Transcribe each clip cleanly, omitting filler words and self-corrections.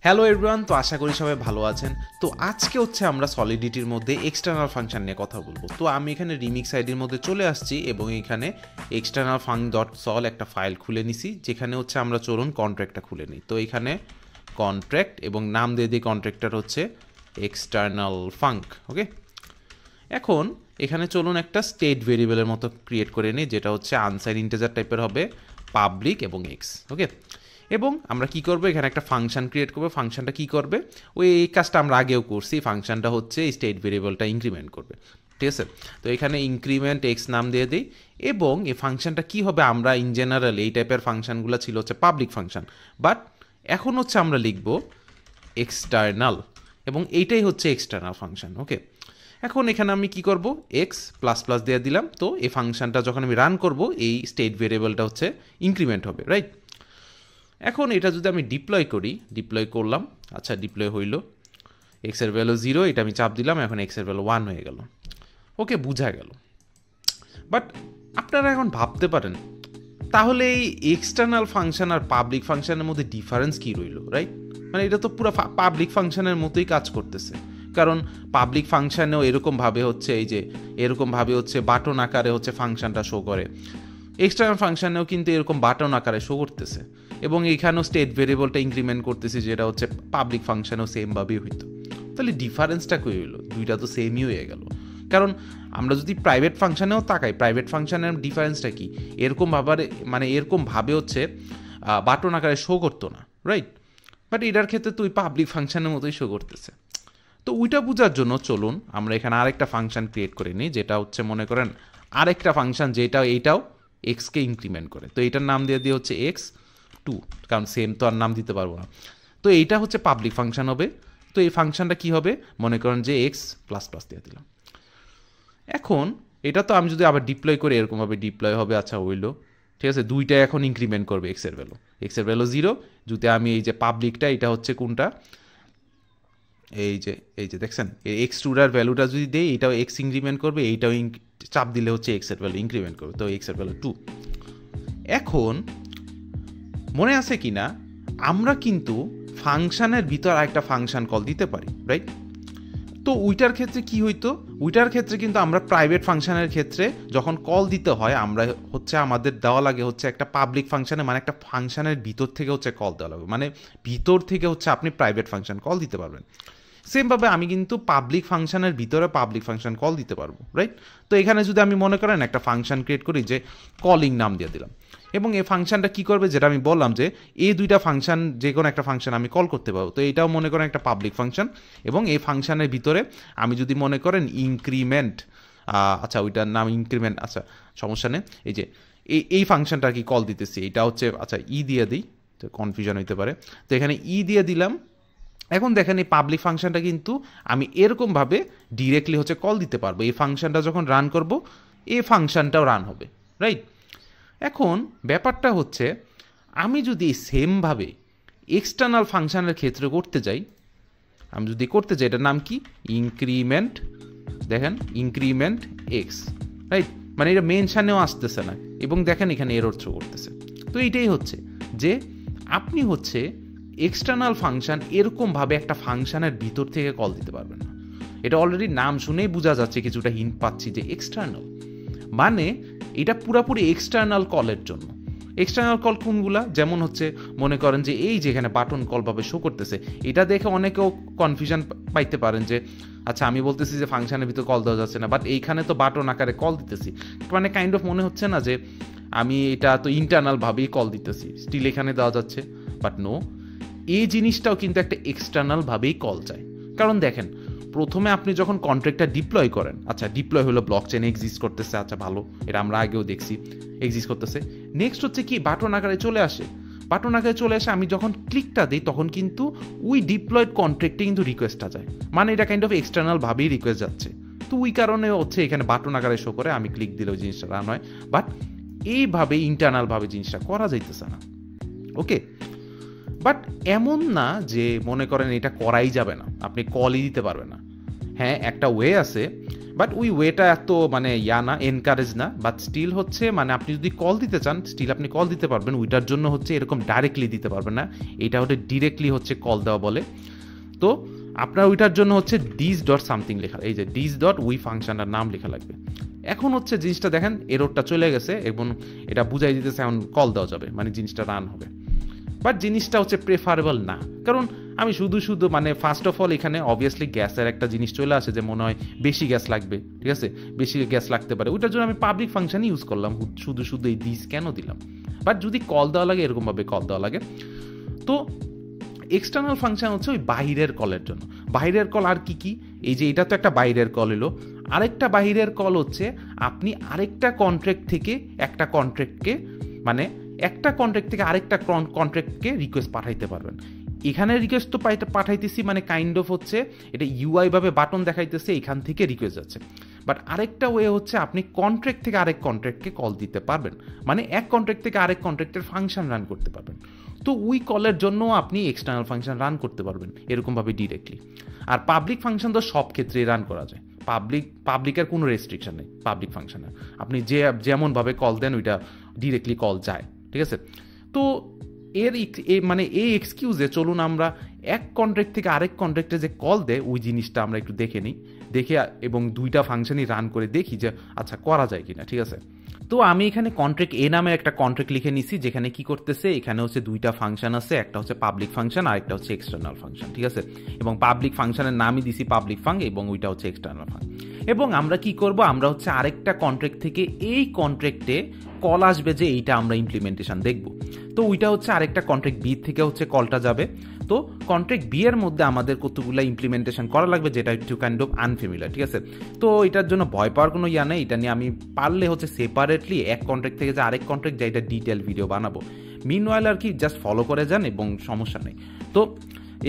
Hello everyone, তো আশা করি সবাই ভালো আছেন। তো আজকে হচ্ছে আমরা সলিডিটির মধ্যে এক্সটার্নাল ফাংশন নিয়ে কথা বলবো। তো আমি এখানে রিমিক্স আইডির মধ্যে চলে আসছি এবং এখানে এক্সটার্নাল ফাং ডট সল একটা ফাইল খুলে নিছি, যেখানে হচ্ছে আমরা চলুন কন্ট্রাক্টটা খুলে নিই। তো এখানে কন্ট্রাক্ট এবং নাম দিয়ে দিই কন্ট্রাক্টটার হচ্ছে এক্সটার্নাল ফাঙ্ক। ওকে, এখন এখানে চলুন একটা স্টেট ভেরিয়েবলের মতো ক্রিয়েট করে নিই, যেটা হচ্ছে আনসাইন ইন্টিজার টাইপের হবে, পাবলিক এবং এক্স। ওকে, এবং আমরা কি করব, এখানে একটা ফাংশন ক্রিয়েট করবো। ফাংশনটা কি করবে, ওই এই কাজটা আমরা আগেও করছি। ফাংশনটা হচ্ছে এই স্টেট ভেরিয়েবলটা ইনক্রিমেন্ট করবে, ঠিক আছে। তো এখানে ইনক্রিমেন্ট এক্স নাম দিয়ে দিই, এবং এই ফাংশনটা কি হবে, আমরা ইন জেনারেল এই টাইপের ফাংশনগুলো ছিল হচ্ছে পাবলিক ফাংশন, বাট এখন হচ্ছে আমরা লিখব এক্সটার্নাল, এবং এইটাই হচ্ছে এক্সটার্নাল ফাংশন। ওকে, এখন এখানে আমি কি করব, এক্স প্লাস প্লাস দিয়ে দিলাম। তো এই ফাংশনটা যখন আমি রান করব, এই স্টেট ভেরিয়েবলটা হচ্ছে ইনক্রিমেন্ট হবে, রাইট। এখন এটা যদি আমি ডিপ্লয় করি, ডিপ্লয় করলাম, আচ্ছা ডিপ্লয় হইল, এক্সের ভ্যালু 0, এটা আমি চাপ দিলাম, এখন এক্সের ভ্যালু 1 হয়ে গেল। ওকে, বোঝা গেল। বাট আপনারা এখন ভাবতে পারেন, তাহলে এই এক্সটার্নাল ফাংশন আর পাবলিক ফাংশনের মধ্যে ডিফারেন্স কী রইল, রাইট? মানে এটা তো পুরো পাবলিক ফাংশনের মতোই কাজ করতেছে, কারণ পাবলিক ফাংশানেও এরকমভাবে হচ্ছে এই যে এরকমভাবে হচ্ছে বাটন আকারে হচ্ছে ফাংশনটা শো করে, এক্সটার্নাল ফাংশানেও কিন্তু এরকম বাটন আকারে শো করতেছে, এবং এইখানেও স্টেট ভেরিয়েবলটা ইনক্রিমেন্ট করতেছি, যেটা হচ্ছে পাবলিক ফাংশনেও সেমভাবেই হইতো। তাহলে ডিফারেন্সটা কী হইলো? দুইটা তো সেমই হয়ে গেল। কারণ আমরা যদি প্রাইভেট ফাংশানেও তাকাই, প্রাইভেট ফাংশানের ডিফারেন্সটা কি, এরকমভাবে হচ্ছে বাটন আকারে শো করতো না, রাইট? বাট এটার ক্ষেত্রে তো ওই পাবলিক ফাংশনের মতোই শো করতেছে। তো ওইটা বোঝার জন্য চলুন আমরা এখানে আরেকটা ফাংশন ক্রিয়েট করে নিই, যেটা হচ্ছে মনে করেন আরেকটা ফাংশন, যেটা এইটাও এক্সকে ইনক্রিমেন্ট করে। তো এটার নাম দিয়ে হচ্ছে এক্স টু, কারণ সেম তো আর নাম দিতে পারবো না। তো এইটা হচ্ছে পাবলিক ফাংশন হবে। তো এই ফাংশনটা কি হবে, মনে করেন যে এক্স প্লাস প্লাস দিয়ে দিলাম। এখন এটা তো আমি যদি আবার ডিপ্লয় করি, এরকমভাবে ডিপ্লয় হবে। আচ্ছা হইলো, ঠিক আছে, দুইটা এখন ইনক্রিমেন্ট করবে এক্সের ভ্যালু 0। যদি আমি এই যে পাবলিকটা, এটা হচ্ছে কোনটা, এই যে দেখছেন এক্স টুটার ভ্যালুটা যদি দেই, এটাও এক্স ইনক্রিমেন্ট করবে, এইটাও চাপ দিলে হচ্ছে এক্সের ভ্যালু ইনক্রিমেন্ট করবে। তো এক্সের ভ্যালু 2। এখন মনে আছে কি না, আমরা কিন্তু ফাংশনের ভিতর একটা ফাংশন কল দিতে পারি, রাইট? তো ওইটার ক্ষেত্রে কি হইতো, ওইটার ক্ষেত্রে কিন্তু আমরা প্রাইভেট ফাংশনের ক্ষেত্রে যখন কল দিতে হয়, আমরা হচ্ছে আমাদের দেওয়া লাগে হচ্ছে একটা পাবলিক ফাংশনে, মানে একটা ফাংশনের ভিতর থেকে হচ্ছে কল দেওয়া লাগবে, মানে ভিতর থেকে হচ্ছে আপনি প্রাইভেট ফাংশন কল দিতে পারবেন। সেমভাবে আমি কিন্তু পাবলিক ফাংশনের ভিতরে পাবলিক ফাংশন কল দিতে পারবো, রাইট? তো এখানে যদি আমি মনে করেন একটা ফাংশন ক্রিয়েট করি, যে কলিং নাম দিয়ে দিলাম, এবং এই ফাংশনটা কি করবে, যেটা আমি বললাম যে এই দুইটা ফাংশন, যে কোনো একটা ফাংশন আমি কল করতে পারবো। তো এটাও মনে করেন একটা পাবলিক ফাংশন, এবং এই ফাংশনের ভিতরে আমি যদি মনে করেন ইনক্রিমেন্ট, আচ্ছা ওইটার নাম ইনক্রিমেন্ট, আচ্ছা সমস্যা নেই, এই যে এই ফাংশনটা কি কল দিতেছি, এটা হচ্ছে আচ্ছা দিয়ে দিই, তো কনফিউশন হইতে পারে। তো এখানে দিয়ে দিলাম। এখন দেখেন এই পাবলিক ফাংশনটা কিন্তু আমি এরকমভাবে ডিরেক্টলি হচ্ছে কল দিতে পারবো। এই ফাংশনটা যখন রান করব, এই ফাংশনটাও রান হবে, রাইট? এখন ব্যাপারটা হচ্ছে, আমি যদি সেমভাবে এক্সটার্নাল ফাংশনের ক্ষেত্রে করতে যাই, এটার নাম কি, ইনক্রিমেন্ট, দেখেন ইনক্রিমেন্ট এক্স, রাইট? মানে এটা মেনশানেও আসতেছে না, এবং দেখেন এখানে এরর থ্রো করতেছে। তো এইটাই হচ্ছে যে আপনি হচ্ছে এক্সটার্নাল ফাংশন এরকমভাবে একটা ফাংশনের ভিতর থেকে কল দিতে পারবেন না। এটা অলরেডি নাম শুনেই বোঝা যাচ্ছে, কিছুটা হিন্ট পাচ্ছি যে এক্সটার্নাল মানে এটা পুরাপুরি এক্সটার্নাল কলের জন্য। এক্সটার্নাল কল কোনগুলা, যেমন হচ্ছে মনে করেন যে এই যেখানে বাটন কলভাবে শো করতেছে, এটা দেখে অনেকেও কনফিউশন পাইতে পারেন যে আচ্ছা আমি বলতেছি যে ফাংশনের ভিতরে কল দেওয়া যাচ্ছে না, বাট এইখানে তো বাটন আকারে কল দিতেছি, মানে কাইন্ড অফ মনে হচ্ছে না যে আমি এটা তো ইন্টারনালভাবেই কল দিতেছি, স্টিল এখানে দেওয়া যাচ্ছে। বাট নো, এই জিনিসটাও কিন্তু একটা এক্সটার্নালভাবেই কল চায়। কারণ দেখেন, প্রথমে আপনি যখন কন্ট্রাক্টটা ডিপ্লয় করেন, আচ্ছা ডিপ্লয় হলো ব্লক চেনে এক্সিস্ট করতেছে, আচ্ছা ভালো, এটা আমরা আগেও দেখছি এক্সিস্ট করতেছে। নেক্সট হচ্ছে কি, বাটন আকারে চলে আসে, আমি যখন ক্লিকটা দিই, তখন কিন্তু ওই ডিপ্লয়েড কন্ট্রাক্টে কিন্তু রিকোয়েস্টটা যায়, মানে এটা কাইন্ড অফ এক্সটার্নালভাবেই রিকোয়েস্ট যাচ্ছে। তো ওই কারণে হচ্ছে এখানে বাটন আকারে শো করে, আমি ক্লিক দিলে ওই জিনিসটা রান হয়। বাট এইভাবে ইন্টারনালভাবে জিনিসটা করা যাইতেছে না। ওকে, বাট এমন না যে মনে করেন এটা করাই যাবে না, আপনি কলই দিতে পারবেন না। হ্যাঁ, একটা ওয়ে আছে, বাট ওই ওয়েটা এত মানে না এনকারেজ না, বাট স্টিল হচ্ছে মানে আপনি যদি কল দিতে চান স্টিল আপনি কল দিতে পারবেন। ওইটার জন্য হচ্ছে এরকম ডাইরেক্টলি দিতে পারবেন না, এটা হচ্ছে ডিরেক্টলি হচ্ছে কল দেওয়া বলে। তো আপনার ওইটার জন্য হচ্ছে ডিস ডট সামথিং লেখা, এই যে ডিস ডট ওই ফাংশনটার নাম লেখা লাগবে। এখন হচ্ছে জিনিসটা দেখেন এররটা চলে গেছে এবং এটা বুঝাই দিতেছে এখন কল দেওয়া যাবে, মানে জিনিসটা রান হবে। বাট জিনিসটা হচ্ছে প্রেফারেবল না, কারণ আমি শুধু মানে ফার্স্ট অফ অল এখানে অবভিয়াসলি গ্যাসের একটা জিনিস চলে আসে যে মনে হয় বেশি গ্যাস লাগবে, ঠিক আছে, বেশি গ্যাস লাগতে পারে, ওইটার জন্য আমি পাবলিক ফাংশন ইউজ করলাম, শুধু এই দিস কেন দিলাম। বাট যদি কল দেওয়া লাগে এরকমভাবে কল দেওয়া লাগে। তো এক্সটার্নাল ফাংশন হচ্ছে ওই বাইরের কলের জন্য। বাইরের কল আর কি, এই যে এটা তো একটা বাইরের কল এলো, আরেকটা বাইরের কল হচ্ছে আপনি আরেকটা কন্ট্রাক্ট থেকে একটা কন্ট্রাক্টকে মানে একটা কন্ট্রাক্ট থেকে আরেকটা কন্ট্রাক্টকে রিকোয়েস্ট পাঠাইতে পারবেন। এখানে রিকোয়েস্ট তো পাঠাইতেছি মানে কাইন্ড অফ হচ্ছে এটা ইউআই ভাবে বাটন দেখাইতেছে, এখান থেকে রিকোয়েস্ট যাচ্ছে। বাট আরেকটা ওয়ে হচ্ছে আপনি কন্ট্রাক্ট থেকে আরেক কন্ট্রাক্টকে কল দিতে পারবেন, মানে এক কন্ট্রাক্ট থেকে আরেক কন্ট্রাক্টের ফাংশন রান করতে পারবেন। তো ওই কলের জন্য আপনি এক্সটার্নাল ফাংশন রান করতে পারবেন এরকমভাবে ডিরেক্টলি। আর পাবলিক ফাংশন তো সব ক্ষেত্রেই রান করা যায়, পাবলিকের কোনো রেস্ট্রিকশন নেই পাবলিক ফাংশনে, আপনি যেমনভাবে কল দেন ওইটা ডিরেক্টলি কল যায়, ঠিক আছে। তো মানে এই এক্সকিউজে চলুন আমরা এক কন্ট্রাক্ট থেকে আরেক কন্ট্রাক্টে যে কল দেয় ওই জিনিসটা আমরা একটু দেখে নিই, দেখে এবং দুইটা ফাংশনই রান করে দেখি যে আচ্ছা করা যায় কিনা, ঠিক আছে। তো আমি এখানে কন্ট্রাক্ট এ নামে একটা কন্ট্রাক্ট লিখে নিছি, যেখানে কি করতেছে এখানে হচ্ছে দুইটা ফাংশন আছে, একটা হচ্ছে পাবলিক ফাংশন আর একটা হচ্ছে এক্সটার্নাল ফাংশন, ঠিক আছে। এবং পাবলিক ফাংশনের নামই দিছি পাবলিক ফাং এবং ওইটা হচ্ছে এক্সটার্নাল ফাং। এবং আমরা কি করব, আমরা হচ্ছে আরেকটা কন্ট্রাক্ট থেকে এই কন্ট্রাক্টে কল আসবে যে এইটা আমরা ইমপ্লিমেন্টেশন দেখব। তো ওইটা হচ্ছে আরেকটা কন্ট্রাক্ট বি থেকে হচ্ছে কলটা যাবে। তো কন্ট্রাক্ট বি এর মধ্যে আমাদের কতগুলো ইমপ্লিমেন্টেশন করা লাগবে যেটা একটু কাইন্ড অফ আনফেমিলার, ঠিক আছে। তো এটার জন্য ভয় পাওয়ার কোনো নেই, এটা নিয়ে আমি পারলে হচ্ছে সেপারেটলি এক কন্ট্রাক্ট থেকে যে আরেক কন্ট্রাক্ট যায় এটা ডিটেল ভিডিও বানাবো। মিনওয়াইল আর কি জাস্ট ফলো করে যান এবং সমস্যা নেই। তো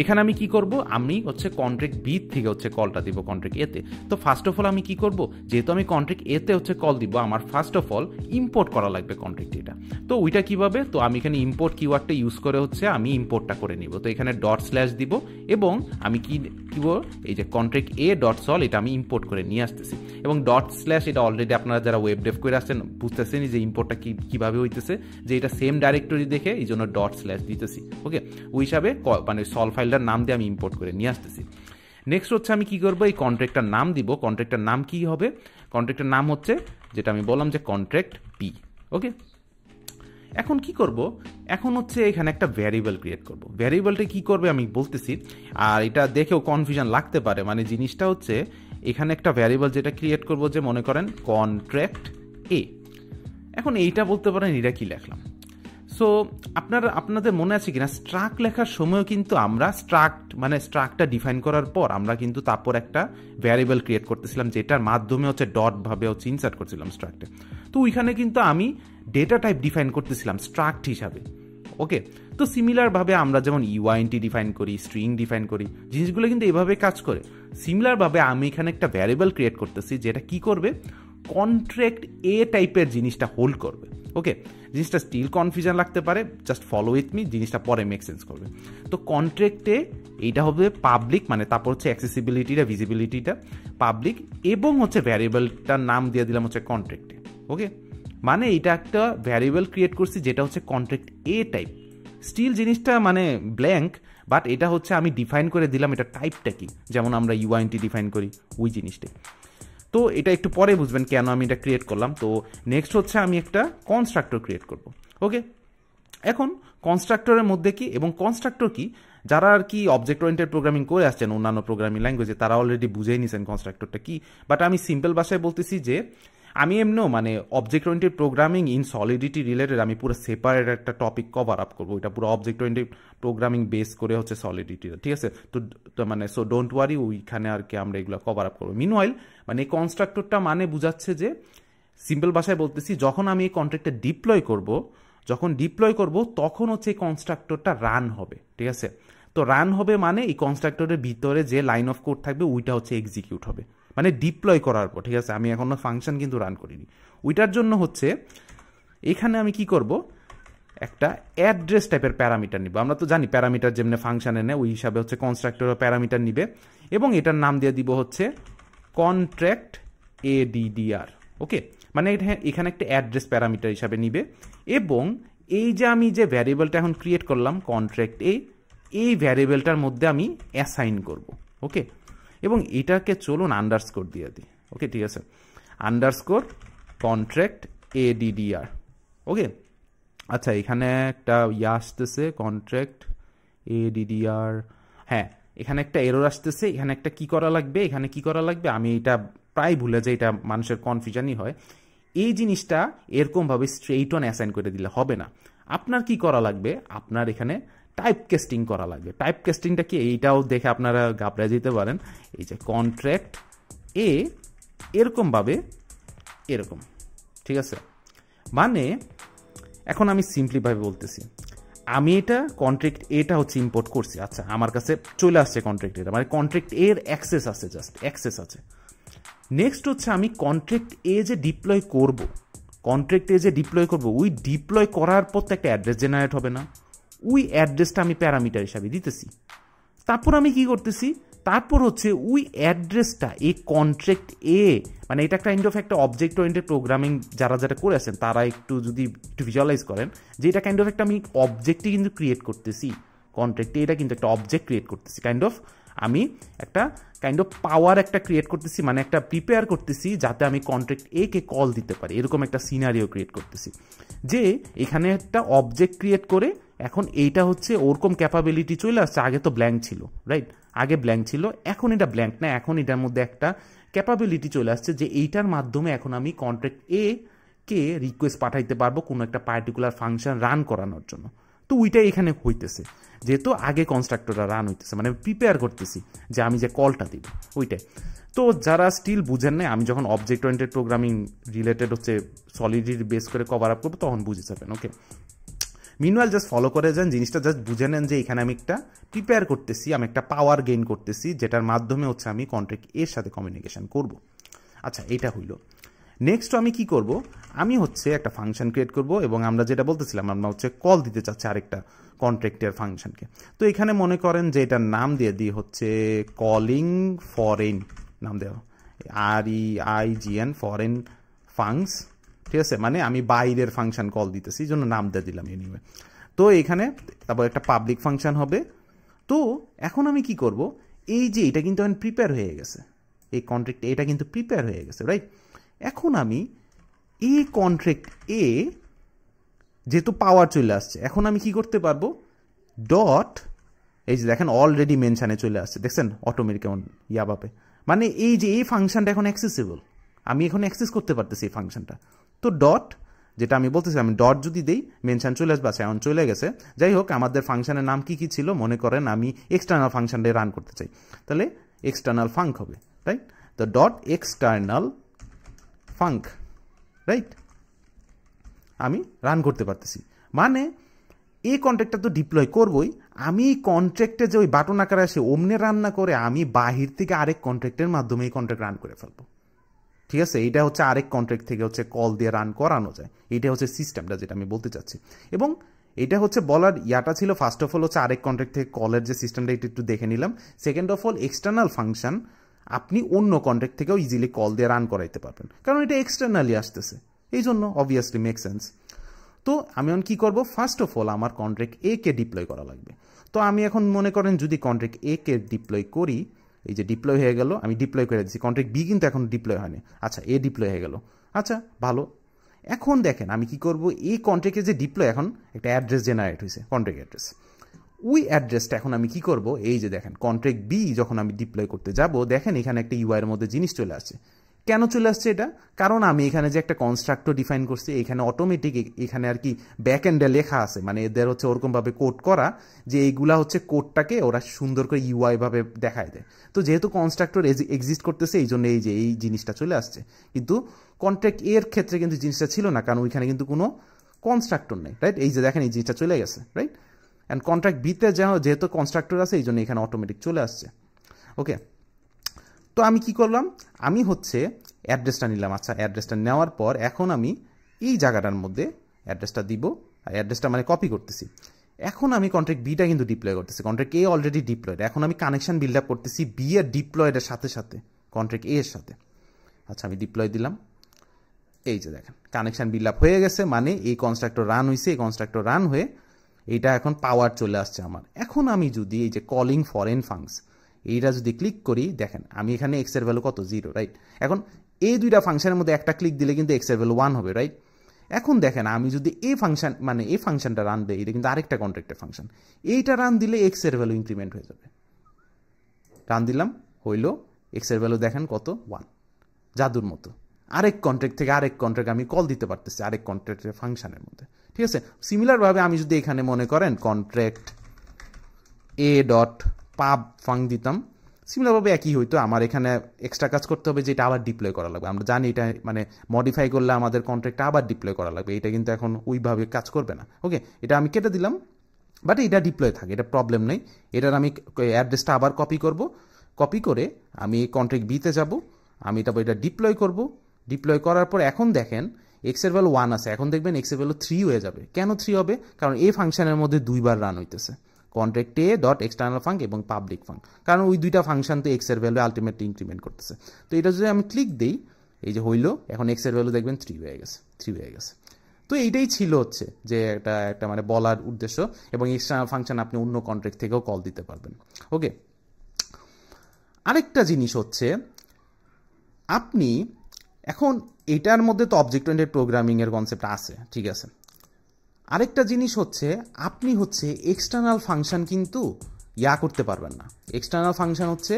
এখানে আমি কি করব, আমি হচ্ছে কন্ট্রাক্ট বি থেকে হচ্ছে কলটা দিব কন্ট্রাক্ট এতে। তো ফার্স্ট অফ অল আমি কি করব, যেহেতু আমি কন্ট্রাক্ট এতে হচ্ছে কল দিব, আমার ফার্স্ট অফ অল ইম্পোর্ট করা লাগবে কন্ট্রাক্ট এটা। তো ওইটা কিভাবে, তো আমি এখানে ইম্পোর্ট কিওয়ার্ডটা ইউজ করে হচ্ছে আমি ইম্পোর্টটা করে নিব। তো এখানে ডট স্ল্যাশ দিব এবং আমি কি এই যে কন্ট্রাক্ট এ ডট সল এটা আমি ইম্পোর্ট করে নিয়ে আসতেছি। এবং ডট স্ল্যাশ এটা অলরেডি আপনারা যারা ওয়েব ডেভ করে আসছেন বুঝতেছেন যে ইম্পোর্টটা কিভাবে হইতেছে, যে এটা সেম ডাইরেক্টরি দেখে এই জন্য ডট স্ল্যাশ দিতেছি। ওকে, ওই হিসাবে মানে সল ফাইলটার নাম দিয়ে আমি ইম্পোর্ট করে নিয়ে আসতেছি। নেক্সট হচ্ছে আমি কি করবো, এই কন্ট্রাক্টটার নাম দিব। কন্ট্রাক্টটার নাম কি হবে, কন্ট্রাক্টটার নাম হচ্ছে যেটা আমি বললাম যে কন্ট্রাক্ট বি। ওকে, এখন কি করব, এখন হচ্ছে এখানে একটা ভ্যারিয়েবল ক্রিয়েট করব। ভ্যারিয়েবলটা কি করবে আমি বলতেছি, আর এটা দেখেও কনফিউশন লাগতে পারে। মানে জিনিসটা হচ্ছে এখানে একটা ভ্যারিয়েবল যেটা ক্রিয়েট করব, যে মনে করেন কন্ট্রাক্ট এ। এখন এইটা বলতে পারেন এটা কি লেখলাম। সো আপনাদের মনে আছে কিনা স্ট্রাক্ট লেখার সময়ও কিন্তু আমরা স্ট্রাক্টটা ডিফাইন করার পর আমরা কিন্তু তারপর একটা ভ্যারিয়েবল ক্রিয়েট করতেছিলাম, যেটার মাধ্যমে হচ্ছে ডট ভাবে হচ্ছে ইনসার্ট করছিলাম স্ট্রাক্টে। তো ওইখানে কিন্তু আমি ডেটা টাইপ ডিফাইন করতেছিলাম স্ট্রাক্ট হিসাবে। ওকে, তো সিমিলারভাবে আমরা যেমন ইউআইএনটি ডিফাইন করি, স্ট্রিং ডিফাইন করি, জিনিসগুলো কিন্তু এভাবে কাজ করে। সিমিলারভাবে আমি এখানে একটা ভ্যারিয়েবল ক্রিয়েট করতেছি যেটা কি করবে, কন্ট্রাক্ট এ টাইপের জিনিসটা হোল্ড করবে। ওকে, জিনিসটা স্টিল কনফিউশন লাগতে পারে, জাস্ট ফলো উইথ মি, জিনিসটা পরে মেক সেন্স করবে। তো কন্ট্রাক্টে এইটা হবে পাবলিক, মানে তারপর হচ্ছে অ্যাক্সেসিবিলিটিটা ভিজিবিলিটিটা পাবলিক, এবং হচ্ছে ভ্যারিয়েবলটার নাম দিয়ে দিলাম হচ্ছে কন্ট্রাক্টে। ওকে, মানে এইটা একটা ভ্যারিয়েবল ক্রিয়েট করছি যেটা হচ্ছে কন্ট্রাক্ট এ টাইপ। স্টিল জিনিসটা মানে ব্ল্যাঙ্ক, বাট এটা হচ্ছে আমি ডিফাইন করে দিলাম এটা টাইপটা কি, যেমন আমরা ইউআইএনটি ডিফাইন করি ওই জিনিসটাই। তো এটা একটু পরে বুঝবেন কেন আমি এটা ক্রিয়েট করলাম। তো নেক্সট হচ্ছে আমি একটা কনস্ট্রাক্টর ক্রিয়েট করব। ওকে, এখন কনস্ট্রাক্টরের মধ্যে কি এবং কনস্ট্রাক্টর কি, যারা আর কি অবজেক্ট ওরিয়েন্টেড প্রোগ্রামিং করে আসছেন অন্যান্য প্রোগ্রামিং ল্যাঙ্গুয়েজে তারা অলরেডি বুঝেই নিছেন কনস্ট্রাক্টরটা কি। বাট আমি সিম্পল ভাষায় বলতেছি যে আমি এমনিও মানে object oriented programming in solidity related আমি পুরো সেপারেট একটা টপিক কভার আপ করবো, এটা পুরো অবজেক্ট ওরিয়েন্টেড প্রোগ্রামিং বেস করে হচ্ছে সলিডিটি, ঠিক আছে। তো মানে সো ডোন্ট ওয়ারি, ওইখানে আর কি আমরা এগুলো কভার আপ করবো। মিনওয়াইল মানে এই কনস্ট্রাক্টরটা মানে বুঝাচ্ছে যে সিম্পল ভাষায় বলতেছি, যখন আমি এই কন্ট্রাক্টটা ডিপ্লয় করব তখন হচ্ছে এই কনস্ট্রাক্টরটা রান হবে, ঠিক আছে। তো রান হবে মানে এই কনস্ট্রাক্টরের ভিতরে যে লাইন অফ কোড থাকবে ওইটা হচ্ছে এক্সিকিউট হবে, মানে ডিপ্লয় করার পর, ঠিক আছে। আমি এখনো ফাংশন কিন্তু রান করিনি। ওইটার জন্য হচ্ছে এখানে আমি কি করব, একটা অ্যাড্রেস টাইপের প্যারামিটার নিব। আমরা তো জানি প্যারামিটার যেমনি ফাংশনে নেয় ওই হিসাবে হচ্ছে কনস্ট্রাক্টরও প্যারামিটার নিবে, এবং এটার নাম দিয়ে দিব হচ্ছে কন্ট্রাক্ট ADDR, ওকে, মানে এখানে একটা অ্যাড্রেস প্যারামিটার হিসাবে নিবে, এবং এই যে আমি যে ভ্যারিয়েবলটা এখন ক্রিয়েট করলাম কন্ট্রাক্ট এই ভ্যারিয়েবলটার মধ্যে আমি অ্যাসাইন করব, ওকে, এবং এটাকে চলুন আন্ডারস্কোর দিয়ে দিই, ওকে, ঠিক আছে, আন্ডারস্কোর কন্ট্রাক্ট ADDR, ওকে। আচ্ছা, এখানে একটা আসতেছে কন্ট্রাক্ট ADDR, হ্যাঁ, এখানে একটা এরর আসতেছে, এখানে একটা কি করা লাগবে, এখানে কি করা লাগবে, আমি এটা প্রায় ভুলে যাই, এটা মানুষের কনফিউশনই হয়। এই জিনিসটা এরকমভাবে স্ট্রেইট অন অ্যাসাইন করে দিলে হবে না, আপনার কি করা লাগবে, আপনার এখানে টাইপ কাস্টিং করা লাগবে। টাইপ কাস্টিংটা কি, এইটাও দেখে আপনারা ঘাবড়ে যেতে পারেন। এই যে কন্ট্রাক্ট এরকমভাবে এরকম, ঠিক আছে, মানে এখন আমি সিম্পলিভাবে বলতেছি, আমি এটা কন্ট্রাক্ট এটা হচ্ছে ইম্পোর্ট করছি, আচ্ছা আমার কাছে চলে আসছে কন্ট্রাক্ট এটা, মানে কন্ট্রাক্ট অ্যাক্সেস আছে, জাস্ট অ্যাক্সেস আছে। নেক্সট হচ্ছে আমি কন্ট্রাক্ট যে ডিপ্লয় করব, ওই ডিপ্লয় করার পর তো একটা অ্যাড্রেস জেনারেট হবে না, ওই অ্যাড্রেসটা আমি প্যারামিটার হিসাবে দিতেছি। তারপর আমি কি করতেছি, তারপর হচ্ছে ওই অ্যাড্রেসটা এই কন্ট্রাক্ট মানে এটা কাইন্ড অফ একটা অবজেক্ট ওরিয়েন্টেড প্রোগ্রামিং যারা করে আছেন তারা একটু ভিজুয়ালাইজ করেন যে এটা কাইন্ড অফ একটা আমি অবজেক্টই কিন্তু ক্রিয়েট করতেছি, কন্ট্রাক্ট এটা কিন্তু একটা অবজেক্ট ক্রিয়েট করতেছি, কাইন্ড অফ আমি একটা কাইন্ড অফ পাওয়ার একটা ক্রিয়েট করতেছি, মানে একটা প্রিপেয়ার করতেছি যাতে আমি কন্ট্রাক্ট কে কল দিতে পারি, এরকম একটা সিনারিও ক্রিয়েট করতেছি, যে এখানে একটা অবজেক্ট ক্রিয়েট করে এখন এইটা হচ্ছে ওরকম ক্যাপাবিলিটি চলে আসছে, আগে তো ব্ল্যাঙ্ক ছিল, রাইট, আগে ব্ল্যাঙ্ক ছিল, এখন এটা ব্ল্যাঙ্ক না, এখন এটার মধ্যে একটা ক্যাপাবিলিটি চলে আসছে যে এইটার মাধ্যমে এখন আমি কন্ট্রাক্ট কে রিকোয়েস্ট পাঠাইতে পারবো কোনো একটা পার্টিকুলার ফাংশন রান করানোর জন্য। তো ওইটাই এখানে হইতেছে, যেহেতু আগে কনস্ট্রাক্টরটা রান হইতেছে, মানে প্রিপেয়ার করতেছি যে আমি যে কলটা দিব ওইটাই। তো যারা স্টিল বুঝেন না, আমি যখন অবজেক্ট ওরিয়েন্টেড প্রোগ্রামিং রিলেটেড হচ্ছে সলিডিটি বেস করে কভার আপ করবো তখন বুঝে যাবেন, ওকে। মিনওয়াইল জাস্ট ফলো করে যান, জিনিসটা জাস্ট বুঝে নেন যে এখানে আমি একটা প্রিপেয়ার করতেছি, আমি একটা পাওয়ার গেইন করতেছি, যেটার মাধ্যমে হচ্ছে আমি কন্ট্রাক্ট সাথে কমিউনিকেশন করব। আচ্ছা, এটা হইল। নেক্সট আমি কি করব, আমি হচ্ছে একটা ফাংশন ক্রিয়েট করব, এবং আমরা যেটা বলতেছিলাম আমরা হচ্ছে কল দিতে চাচ্ছি আরেকটা কন্ট্রাক্টের ফাংশনকে। তো এখানে মনে করেন যে এটার নাম দিয়ে দিই হচ্ছে কলিং ফরেন, নাম দেওয়া REIGN ফরেন ফাংস, ঠিক আছে, মানে আমি বাইরের ফাংশন কল দিতেছি, এই জন্য নাম দিয়ে দিলাম এনিওয়ে। তো এখানে তারপর একটা পাবলিক ফাংশন হবে। তো এখন আমি কি করব, এই যে এটা কিন্তু এখন প্রিপেয়ার হয়ে গেছে, এই কন্ট্রাক্ট এটা কিন্তু প্রিপেয়ার হয়ে গেছে, রাইট। এখন আমি এই কন্ট্রাক্ট যেহেতু পাওয়ার চলে আসছে, এখন আমি কি করতে পারবো, ডট, এই যে দেখেন অলরেডি মেনশানে চলে আসছে, দেখছেন অটোমেটিক কেমন ইয়াবাপে, মানে এই যে এই ফাংশনটা এখন অ্যাক্সেসিবল, আমি এখন অ্যাক্সেস করতে পারতেছি এই ফাংশনটা। তো ডট, যেটা আমি বলতেছি, আমি ডট যদি দেই মেনশন চলে আসবে, আচ্ছা এখন চলে গেছে। যাই হোক, আমাদের ফাংশনের নাম কি কি ছিল মনে করেন, আমি এক্সটার্নাল ফাংশনটা রান করতে চাই, তাহলে এক্সটার্নাল ফাঙ্ক হবে, রাইট। তো ডট এক্সটার্নাল ফাঙ্ক, রাইট, আমি রান করতে পারতেছি, মানে এই কন্ট্রাক্টটা তো ডিপ্লয় করবই, আমি কন্ট্রাক্টে যে ওই বাটন আকারে আসে অমনে রান না করে আমি বাহির থেকে আরেক কন্ট্রাক্টের মাধ্যমে এই কন্ট্রাক্ট রান করে ফেলবো, ঠিক আছে। এইটা হচ্ছে আরেক কন্ট্রাক্ট থেকে হচ্ছে কল দিয়ে রান করানো যায়, এইটা হচ্ছে সিস্টেমটা যেটা আমি বলতে চাচ্ছি। এবং এটা হচ্ছে বলার ইয়াটা ছিল, ফার্স্ট অফ অল হচ্ছে আরেক কন্ট্রাক্ট থেকে কলের যে সিস্টেমটা এটা একটু দেখে নিলাম। Second of all external function আপনি অন্য কন্ট্রাক্ট থেকেও ইজিলি কল দিয়ে রান করাইতে পারবেন, কারণ এটা এক্সটার্নালি আসতেছে, এই জন্য অবভিয়াসলি মেক সেন্স। তো আমি এখন কী করবো, ফার্স্ট অফ অল আমার কন্ট্রাক্ট কে ডিপ্লয় করা লাগবে। তো আমি এখন মনে করেন যদি কন্ট্রাক্ট কে ডিপ্লয় করি, এই যে ডিপ্লয় হয়ে গেল, আমি ডিপ্লয় করে দিচ্ছি, কন্ট্রাক্ট বি কিন্তু এখন ডিপ্লয় হয়নি, আচ্ছা ডিপ্লয় হয়ে গেল, আচ্ছা ভালো। এখন দেখেন আমি কি করব, এই কন্ট্রাক্টে যে ডিপ্লয় এখন একটা অ্যাড্রেস জেনারেট হয়েছে, কন্ট্রাক্ট অ্যাড্রেস, ওই অ্যাড্রেসটা এখন আমি কি করব, এই যে দেখেন কন্ট্রাক্ট বি যখন আমি ডিপ্লয় করতে যাব, দেখেন এখানে একটা ইউআই এর মধ্যে জিনিস চলে আসছে। কেন চলে আসছে এটা, কারণ আমি এখানে যে একটা কনস্ট্রাক্টর ডিফাইন করছি, এখানে অটোমেটিক এখানে আর কি ব্যাক এন্ডে লেখা আছে, মানে এদের হচ্ছে ওরকমভাবে কোড করা যে এইগুলা হচ্ছে কোডটাকে ওরা সুন্দর করে ইউআই ভাবে দেখায় দেয়। তো যেহেতু কনস্ট্রাক্টর এক্সিস্ট করতেছে এই জন্য এই যে এই জিনিসটা চলে আসছে, কিন্তু কন্ট্রাক্ট এর ক্ষেত্রে কিন্তু জিনিসটা ছিল না, কারণ ওইখানে কিন্তু কোনো কনস্ট্রাক্টর নেই, রাইট। এই যে দেখেন এই জিনিসটা চলে গেছে, রাইট। অ্যান্ড কন্ট্রাক্ট বিতে যেহেতু কনস্ট্রাক্টর আছে এই জন্য এখানে অটোমেটিক চলে আসছে, ওকে। তো আমি কি করলাম, আমি হচ্ছে অ্যাড্রেসটা নিলাম, আচ্ছা অ্যাড্রেসটা নেওয়ার পর এখন আমি এই জায়গাটার মধ্যে অ্যাড্রেসটা দিব, আর অ্যাড্রেসটা মানে কপি করতেছি। এখন আমি কন্ট্রাক্ট বিটা কিন্তু ডিপ্লয় করতেছি, কন্ট্রাক্ট এ অলরেডি ডিপ্লয়েড, এখন আমি কানেকশন বিল্ড আপ করতেছি বি এর ডিপ্লয়েডের সাথে সাথে কন্ট্রাক্ট এর সাথে, আচ্ছা আমি ডিপ্লয় দিলাম, এই যে দেখেন কানেকশন বিল্ড আপ হয়ে গেছে, মানে এই কনস্ট্রাক্টর রান হয়েছে, এই কনস্ট্রাক্টর রান হয়ে এইটা এখন পাওয়ার চলে আসছে আমার। এখন আমি যদি এই যে কলিং ফরেন ফাংস এইটা যদি ক্লিক করি, দেখেন আমি এখানে এক্স এর ভ্যালু কত 0, রাইট। এখন এই দুইটা ফাংশনের মধ্যে একটা ক্লিক দিলে কিন্তু এক্স এর ভ্যালু 1 হবে, রাইট। এখন দেখেন আমি যদি এই ফাংশন মানে এই ফাংশনটা রান দেই, এটা কিন্তু আরেকটা কন্ট্রাক্টের ফাংশন, এইটা রান দিলে এক্স এর ভ্যালু ইনক্রিমেন্ট হয়ে যাবে। রান দিলাম, হইলো এক্স এর ভ্যালু দেখেন কত 1, জাদুর মতো। আরেক কন্ট্রাক্ট থেকে আরেক কন্ট্রাক্ট আমি কল দিতে পারতেছি আরেক কন্ট্রাক্টের ফাংশনের মধ্যে, ঠিক আছে। সিমিলারভাবে আমি যদি এখানে মনে করেন কন্ট্রাক্ট এ ডট পাব ফাং দিতাম, সিমিলারভাবে একই হইতো। আমার এখানে এক্সট্রা কাজ করতে হবে যে এটা আবার ডিপ্লয় করা লাগবে। আমরা জানি এটা মানে মডিফাই করলে আমাদের কন্ট্রাক্টটা আবার ডিপ্লয় করা লাগবে, এটা কিন্তু এখন ওইভাবে কাজ করবে না। ওকে, এটা আমি কেটে দিলাম, বাট এটা ডিপ্লয় থাকে, এটা প্রবলেম নেই। এটার আমি অ্যাড্রেসটা আবার কপি করব, কপি করে আমি কন্ট্রাক্ট বিতে যাব, আমি তারপর এটা ডিপ্লয় করব। ডিপ্লয় করার পর এখন দেখেন এক্স এর ভ্যালু 1 আছে, এখন দেখবেন এক্স এর ভ্যালু 3 হয়ে যাবে। কেন 3 হবে? কারণ এই ফাংশনের মধ্যে দুইবার রান হইতেছে, কন্ট্রাক্ট এ ডট এক্সটার্নাল ফাং এবং পাবলিক ফাং, কারণ ওই দুইটা ফাংশন তো এক্স এর ভ্যালু আলটিমেটলি ইনক্রিমেন্ট করতেছে। তো এটা যদি আমি ক্লিক দিই, এই যে হইলো, এখন এক্স এর ভ্যালু দেখবেন 3 হয়ে গেছে, 3 হয়ে গেছে। তো এইটাই ছিল হচ্ছে যে একটা মানে বলার উদ্দেশ্য, এবং এক্সটার্নাল ফাংশন আপনি অন্য কন্ট্রাক্ট থেকেও কল দিতে পারবেন। ওকে, আরেকটা জিনিস হচ্ছে আপনি এখন এটার মধ্যে তো অবজেক্ট ওরিয়েন্টেড প্রোগ্রামিং এর কনসেপ্ট আছে, ঠিক আছে। আরেকটা জিনিস হচ্ছে আপনি হচ্ছে এক্সটার্নাল ফাংশন কিন্তু করতে পারবেন না। এক্সটার্নাল ফাংশন হচ্ছে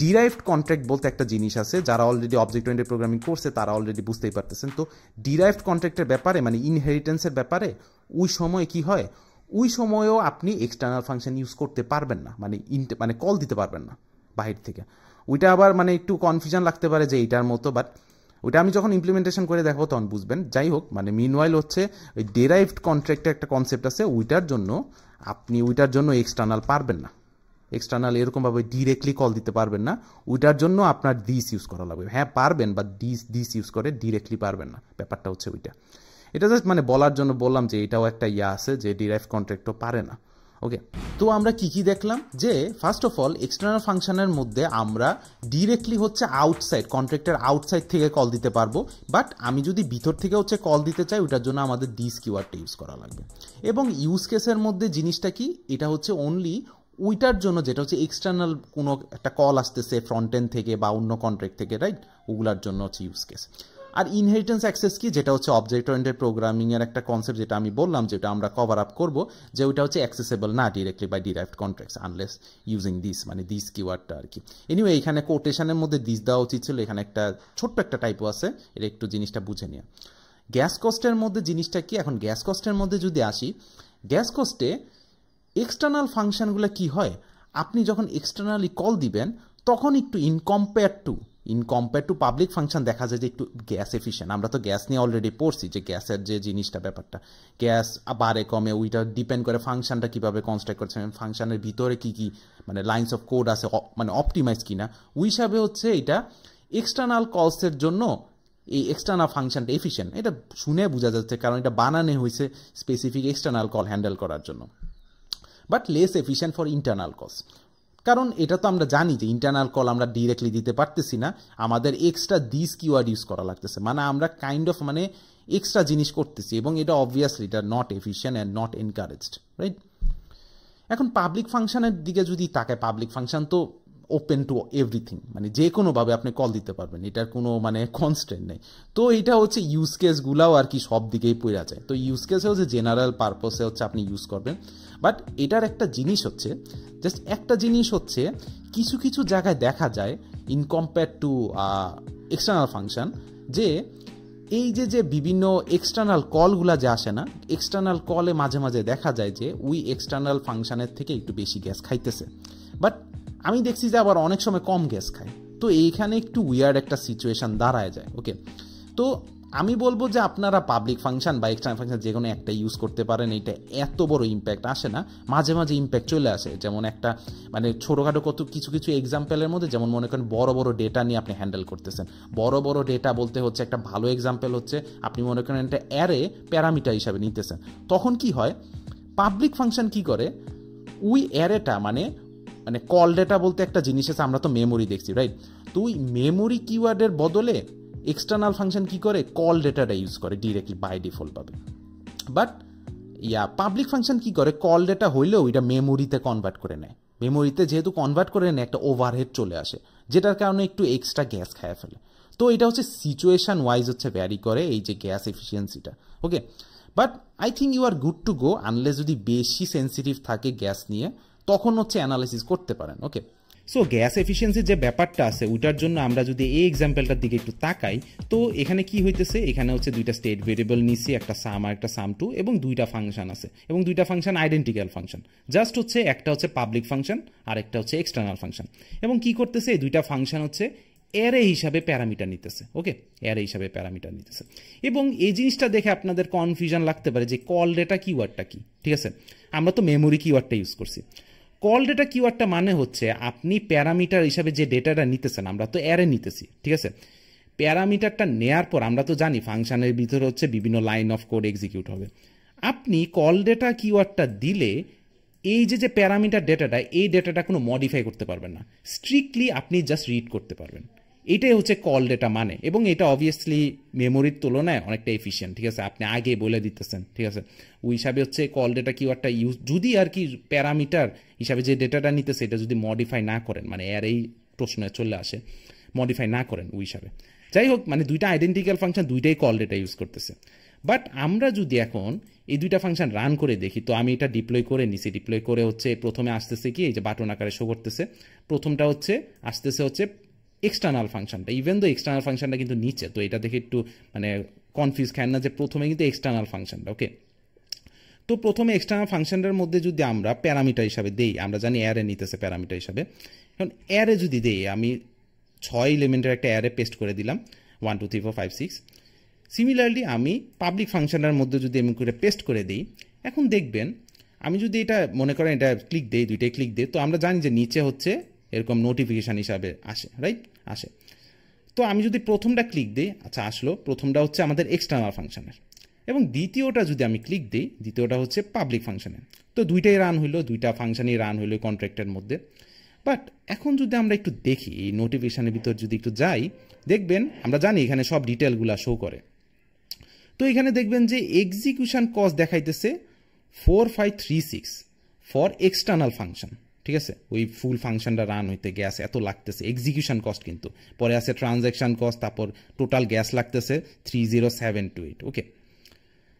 ডিরাইভড কন্ট্রাক্ট বলতে একটা জিনিস আছে, যারা অলরেডি অবজেক্ট ওরিয়েন্টেড প্রোগ্রামিং করছে তারা অলরেডি বুঝতেই পারতেছেন। তো ডিরাইভড কন্ট্রাক্টের ব্যাপারে মানে ইনহেরিটেন্সের ব্যাপারে ওই সময় কি হয়, ওই সময়ও আপনি এক্সটার্নাল ফাংশন ইউজ করতে পারবেন না, মানে কল দিতে পারবেন না বাহির থেকে। ওইটা আবার মানে একটু কনফিউশন লাগতে পারে যে এইটার মতো, বাট ওইটা আমি যখন ইমপ্লিমেন্টেশন করে দেখবো তখন বুঝবেন। যাই হোক, মানে মিনওয়াইল হচ্ছে ওই ডিরাইভড কন্ট্রাক্টের একটা কনসেপ্ট আছে, ওইটার জন্য আপনি ওইটার জন্য এক্সটার্নাল পারবেন না, এক্সটার্নাল এরকমভাবে ডিরেক্টলি কল দিতে পারবেন না। ওইটার জন্য আপনার দিস ইউজ করা লাগবে। হ্যাঁ পারবেন, বা দিস ইউজ করে ডিরেক্টলি পারবেন না, ব্যাপারটা হচ্ছে ওইটা। এটা জাস্ট মানে বলার জন্য বললাম যে এটাও একটা আছে যে ডিরাইভ কন্ট্রাক্টও পারে না। ওকে, তো আমরা কি দেখলাম যে ফার্স্ট অফ অল এক্সটার্নাল ফাংশনের মধ্যে আমরা ডিরেক্টলি হচ্ছে আউটসাইড কন্ট্রাক্টের আউটসাইড থেকে কল দিতে পারবো, বাট আমি যদি ভিতর থেকে হচ্ছে কল দিতে চাই ওটার জন্য আমাদের দিস কিওয়ার্ডটা ইউজ করা লাগবে। এবং ইউজ কেসের মধ্যে জিনিসটা কি, এটা হচ্ছে অনলি ওইটার জন্য যেটা হচ্ছে এক্সটার্নাল কোনো একটা কল আসতেছে ফ্রন্ট এন্ড থেকে বা অন্য কন্ট্রাক্ট থেকে, রাইট, ওগুলার জন্য হচ্ছে ইউজ কেস। আর ইনহেরিটেন্স অ্যাক্সেস কি, যেটা হচ্ছে অবজেক্ট ওরিয়েন্টেড প্রোগ্রামিং এর একটা কনসেপ্ট, যেটা আমি বললাম যেটা আমরা কভার আপ করব, যে ওইটা হচ্ছে অ্যাক্সেসেবল না directly by derived contracts unless using this, মানে দিস কিওয়ার্ডটা আর কি। এনিওয়ে এখানে কোটেশনের মধ্যে দিস দেওয়া উচিত ছিল, এখানে একটা ছোট্ট একটা টাইপও আছে, এটা একটু জিনিসটা বুঝে নিয়ে। গ্যাস কস্টের মধ্যে জিনিসটা কি, এখন গ্যাস কস্টের মধ্যে যদি আসি, গ্যাস কস্টে এক্সটার্নাল ফাংশনগুলো কি হয়, আপনি যখন এক্সটার্নালি কল দিবেন তখন একটু ইনকম্পেয়ার টু পাবলিক ফাংশন দেখা যায় যে একটু গ্যাস এফিশিয়েন্ট। আমরা তো গ্যাস নিয়ে অলরেডি পড়ছি যে গ্যাসের যে জিনিসটা ব্যাপারটা, গ্যাস বাড়ে কমে ওইটা ডিপেন্ড করে ফাংশনটা কীভাবে কনস্ট্রাক্ট করছে, ফাংশনের ভিতরে কী কী মানে লাইন্স অফ কোড আছে, মানে অপটিমাইজ কিনা, ওই হিসাবে হচ্ছে এটা এক্সটার্নাল কলসের জন্য এই এক্সটার্নাল ফাংশনটা এফিশিয়েন্ট। এটা শুনে বোঝা যাচ্ছে, কারণ এটা বানানো হয়েছে স্পেসিফিক এক্সটার্নাল কল হ্যান্ডেল করার জন্য, but less efficient for internal কলস। কারণ এটা তো আমরা জানি যে ইন্টারনাল কল আমরা ডিরেক্টলি দিতে পারতেছি না, আমাদের এক্সট্রা দিস কিওয়ার্ড ইউজ করা লাগতেছে, মানে আমরা কাইন্ড অফ মানে এক্সট্রা জিনিস করতেছি, এবং এটা অবভিয়াসলি এটা not efficient and not encouraged, right. এখন পাবলিক ফাংশনের দিকে যদি তাকায়, পাবলিক ফাংশন তো ওপেন টু এভরিথিং, মানে যে কোনোভাবে আপনি কল দিতে পারবেন, এটার কোনো মানে কনস্ট্যান্ট নেই। তো এটা হচ্ছে ইউজ কেসগুলাও আর কি সব দিকেই পড়া যায়। তো ইউজ কেসে হচ্ছে জেনারেল পারপাসে হচ্ছে আপনি ইউজ করবেন, বাট এটার একটা জিনিস হচ্ছে, জাস্ট একটা জিনিস হচ্ছে কিছু কিছু জায়গায় দেখা যায় in compare to external function, যে এই যে বিভিন্ন এক্সটার্নাল কলগুলা যে আসে না, এক্সটার্নাল কলে মাঝে মাঝে দেখা যায় যে ওই এক্সটার্নাল ফাংশনের থেকে একটু বেশি গ্যাস খাইতেছে, বাট আমি দেখছি যে আবার অনেক সময় কম গ্যাস খায়। তো এইখানে একটু উইয়ার্ড একটা সিচুয়েশন দাঁড়ায় যায়। ওকে, তো আমি বলবো যে আপনারা পাবলিক ফাংশন বা এক্সটার্নাল ফাংশন যে কোনো একটা ইউজ করতে পারেন, এটা এত বড় ইম্প্যাক্ট আসে না, মাঝে মাঝে ইম্প্যাক্ট চলে আসে। যেমন একটা মানে ছোটোখাটো কিছু কিছু এক্সাম্পলের মধ্যে, যেমন মনে করেন বড় বড় ডেটা নিয়ে আপনি হ্যান্ডেল করতেছেন। বড় বড় ডেটা বলতে হচ্ছে একটা ভালো এক্সাম্পল হচ্ছে আপনি মনে করেন একটা অ্যারে প্যারামিটার হিসাবে নিতেছেন, তখন কি হয় পাবলিক ফাংশন কি করে, ওই অ্যারেটা মানে মানে কল ডেটা বলতে একটা জিনিস আছে, আমরা তো মেমোরি দেখছি রাইট, তো ওই মেমোরি কিওয়ার্ডের বদলে এক্সটার্নাল ফাংশন কি করে, কল ডেটাটা ইউজ করে ডিরেক্টলি বাই ডিফল্ট পাবে। বাট পাবলিক ফাংশন কি করে, কল ডেটা হইলেও এটা মেমোরিতে কনভার্ট করে নেয়, মেমোরিতে যেহেতু কনভার্ট করে নেয় একটা ওভারহেড চলে আসে, যেটার কারণে একটু এক্সট্রা গ্যাস খায় ফেলে। তো এটা হচ্ছে সিচুয়েশন ওয়াইজ হচ্ছে ভ্যারি করে এই যে গ্যাস এফিসিয়েন্সিটা। Okay, but I think you are good to go, unless যদি বেশি সেন্সিটিভ থাকে গ্যাস নিয়ে, তখন হচ্ছে অ্যানালাইসিস করতে পারেন। ওকে, সো গ্যাস এফিসিয়েন্সির যে ব্যাপারটা আছে ওইটার জন্য আমরা যদি এই এক্সাম্পলটার দিকে একটু তাকাই, তো এখানে কি হইতেছে, এখানে হচ্ছে দুইটা স্টেট ভেরিয়েবল নিছি, একটা সাম আর একটা সাম টু, এবং দুইটা ফাংশন আছে, এবং দুইটা ফাংশন আইডেন্টিক্যাল ফাংশন, জাস্ট হচ্ছে একটা হচ্ছে পাবলিক ফাংশন আর একটা হচ্ছে এক্সটার্নাল ফাংশন। এবং কি করতেছে, এই দুইটা ফাংশন হচ্ছে অ্যারে হিসাবে প্যারামিটার নিতেছে। ওকে, অ্যারে হিসাবে প্যারামিটার নিতেছে। এবং এই জিনিসটা দেখে আপনাদের কনফিউশন লাগতে পারে যে কল ডেটা কিওয়ার্ডটা কি। ঠিক আছে, আমরা তো মেমোরি কিওয়ার্ডটা ইউজ করছি। কল ডেটা কিওয়ার্ডটা মানে হচ্ছে আপনি প্যারামিটার হিসাবে যে ডেটাটা নিতেছেন, আমরা তো অ্যারে নিতেছি। ঠিক আছে, প্যারামিটারটা নেয়ার পর আমরা তো জানি ফাংশনের ভিতরে হচ্ছে বিভিন্ন লাইন অফ কোড এক্সিকিউট হবে। আপনি কল ডেটা কিওয়ার্ডটা দিলে এই যে প্যারামিটার ডেটাটা, এই ডেটাটা কোনো মডিফাই করতে পারবেন না, স্ট্রিক্টলি আপনি জাস্ট রিড করতে পারবেন। এটাই হচ্ছে কল ডেটা মানে, এবং এটা অবভিয়াসলি মেমোরির তুলনায় অনেকটা এফিশিয়েন্ট। ঠিক আছে, আপনি আগে বলে দিতেছেন। ঠিক আছে, ওই হিসাবে হচ্ছে কল ডেটা কিওয়ার্ডটা ইউজ, যদি আর কি প্যারামিটার হিসাবে যে ডেটাটা নিতেছে এটা যদি মডিফাই না করেন, মানে এর এই প্রশ্নে চলে আসে, মডিফাই না করেন ওই হিসাবে। যাই হোক, মানে দুইটা আইডেন্টিক্যাল ফাংশন, দুইটাই কল ডেটা ইউজ করতেছে। বাট আমরা যদি এখন এই দুইটা ফাংশন রান করে দেখি, তো আমি এটা ডিপ্লয় করে নিছি, ডিপ্লয় করে হচ্ছে প্রথমে আসতেছে কি, এই যে বাটন আকারে শো করতেছে, প্রথমটা হচ্ছে আসতেছে হচ্ছে এক্সটার্নাল ফাংশনটা, ইভেন তো এক্সটার্নাল ফাংশনটা কিন্তু নিচে, তো এটা দেখে একটু মানে কনফিউজ খায় না যে প্রথমে কিন্তু এক্সটার্নাল ফাংশনটা। ওকে, তো প্রথমে এক্সটার্নাল ফাংশনটার মধ্যে যদি আমরা প্যারামিটার হিসাবে দেই, আমরা জানি অ্যারে নিতেছে প্যারামিটার হিসাবে, এখন অ্যারে যদি দেই, আমি 6 এলিমেন্টের একটা অ্যারে পেস্ট করে দিলাম, 1 2 3 4 5 6। সিমিলারলি আমি পাবলিক ফাংশনের মধ্যে যদি আমি করে পেস্ট করে দিই, এখন দেখবেন আমি যদি এটা মনে করেন এটা ক্লিক দিই, দুইটাই ক্লিক দিই, তো আমরা জানি যে নিচে হচ্ছে এরকম নোটিফিকেশান হিসাবে আসে, রাইট, আসে। তো আমি যদি প্রথমটা ক্লিক দিই, আচ্ছা আসলো, প্রথমটা হচ্ছে আমাদের এক্সটার্নাল ফাংশনের, এবং দ্বিতীয়টা যদি আমি ক্লিক দিই, দ্বিতীয়টা হচ্ছে পাবলিক ফাংশনের। তো দুইটাই রান হইলো, দুইটা ফাংশনই রান হইলো কন্ট্রাক্টের মধ্যে। বাট এখন যদি আমরা একটু দেখি এই নোটিফিকেশানের ভিতর যদি একটু যাই, দেখবেন আমরা জানি এখানে সব ডিটেলগুলো শো করে। তো এখানে দেখবেন যে এক্সিকিউশন কস্ট দেখাইতেছে 4536 ফর এক্সটার্নাল ফাংশন। ঠিক আছে, ওই ফুল ফাংশনটা রান হইতে গ্যাস এত লাগতেছে, এক্সিকিউশন কস্ট কিন্তু। পরে আছে ট্রানজ্যাকশন কস্ট, তারপর টোটাল গ্যাস লাগতেছে 30728। ওকে,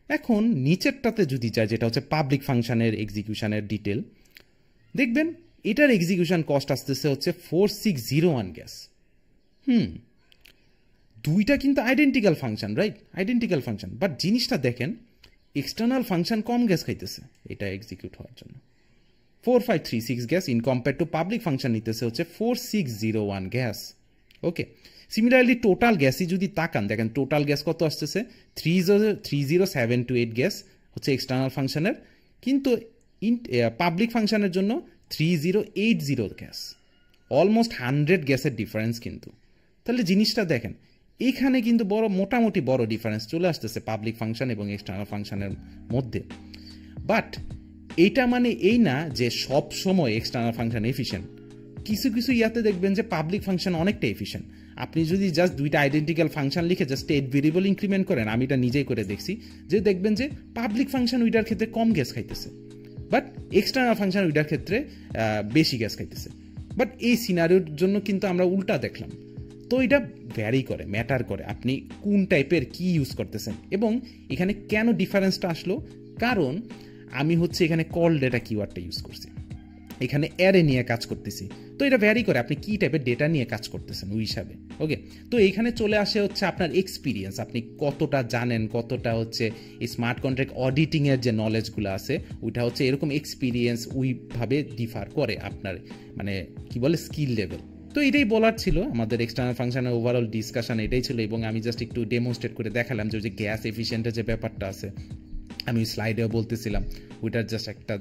এখন নিচেরটাতে যদি যায়, যেটা হচ্ছে পাবলিক ফাংশনের এক্সিকিউশনের ডিটেল, দেখবেন এটার এক্সিকিউশন কস্ট আসতেছে হচ্ছে 4601 গ্যাস। দুইটা কিন্তু identical function, right, identical function, but জিনিসটা দেখেন এক্সটার্নাল ফাংশন কম গ্যাস খাইতেছে এটা এক্সিকিউট হওয়ার জন্য, 4536 gas, in compare to public function নিতেছে হচ্ছে 4601 গ্যাস। ওকে, সিমিলারলি টোটাল গ্যাসই যদি তাকান, দেখেন টোটাল গ্যাস কত আসতেছে, 30728 গ্যাস হচ্ছে এক্সটার্নাল ফাংশনের, কিন্তু পাবলিক ফাংশনের জন্য 3080 গ্যাস, অলমোস্ট 100 গ্যাসের ডিফারেন্স কিন্তু। তাহলে জিনিসটা দেখেন, এখানে কিন্তু মোটামুটি বড় ডিফারেন্স চলে আসতেছে পাবলিক ফাংশন এবং এক্সটার্নাল ফাংশনের মধ্যে। বাট এটা মানে এই না যে সব সময় এক্সটার্নাল ফাংশন এফিশিয়েন্ট, কিছু কিছু ইয়াতে দেখবেন যে পাবলিক ফাংশন অনেকটা এফিশিয়েন্ট। আপনি যদি জাস্ট দুইটা আইডেন্টিক্যাল ফাংশন লিখে জাস্ট স্টেট ভেরিয়েবল ইনক্রিমেন্ট করেন, আমি এটা নিজেই করে দেখছি, যে দেখবেন যে পাবলিক ফাংশন ওইটার ক্ষেত্রে কম গ্যাস খাইতেছে, বাট এক্সটার্নাল ফাংশন ওইটার ক্ষেত্রে বেশি গ্যাস খাইতেছে। বাট এই সিনারিওর জন্য কিন্তু আমরা উল্টা দেখলাম। তো এটা ভ্যারি করে, ম্যাটার করে আপনি কোন টাইপের কি ইউজ করতেছেন। এবং এখানে কেন ডিফারেন্সটা আসলো, কারণ আমি হচ্ছে এখানে কল ডেটা কিওয়ার্ডটা ইউজ করছি, এখানে অ্যারে নিয়ে কাজ করতেছি। তো এটা ভ্যারি করে আপনি কি টাইপের ডেটা নিয়ে কাজ করতেছেন ওই হিসাবে। ওকে, তো এইখানে চলে আসে হচ্ছে আপনার এক্সপিরিয়েন্স, আপনি কতটা জানেন, কতটা হচ্ছে এই স্মার্ট কন্ট্রাক্ট অডিটিংয়ের যে নলেজগুলো আছে ওইটা হচ্ছে এরকম এক্সপিরিয়েন্স ওইভাবে ডিফার করে আপনার মানে কি বলে স্কিল লেভেল। তো এটাই বলার ছিল আমাদের এক্সটার্নাল ফাংশনের ওভারঅল ডিসকাশন এটাই ছিল, এবং আমি জাস্ট একটু ডেমনস্ট্রেট করে দেখালাম যে গ্যাস এফিশিয়েন্টের যে ব্যাপারটা আছে, আমি স্লাইডেও বলতেছিলাম, ওইটার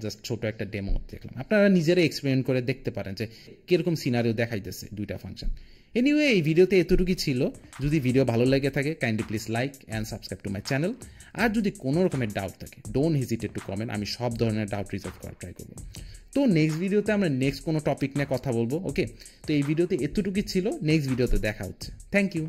জাস্ট ছোট একটা ডেমো দেখলাম। আপনারা নিজেরা এক্সপেরিমেন্ট করে দেখতে পারেন যে কিরকম সিনারিও দেখাইতেছে দুইটা ফাংশন। এনিওয়ে এই ভিডিওতে এতটুকুই ছিল। যদি ভিডিও ভালো লেগে থাকে kindly please like and subscribe to my channel. আর যদি কোনো রকমের ডাউট থাকে ডোন্ট হেজিটেট টু কমেন্ট, আমি সব ধরনের ডাউট রিজলভ করার ট্রাই করবো। তো নেক্সট ভিডিওতে আমরা নেক্সট কোনো টপিক নিয়ে কথা বলবো। ওকে, তো এই ভিডিওতে এতটুকুই ছিল, নেক্সট ভিডিওতে দেখা হচ্ছে। Thank you.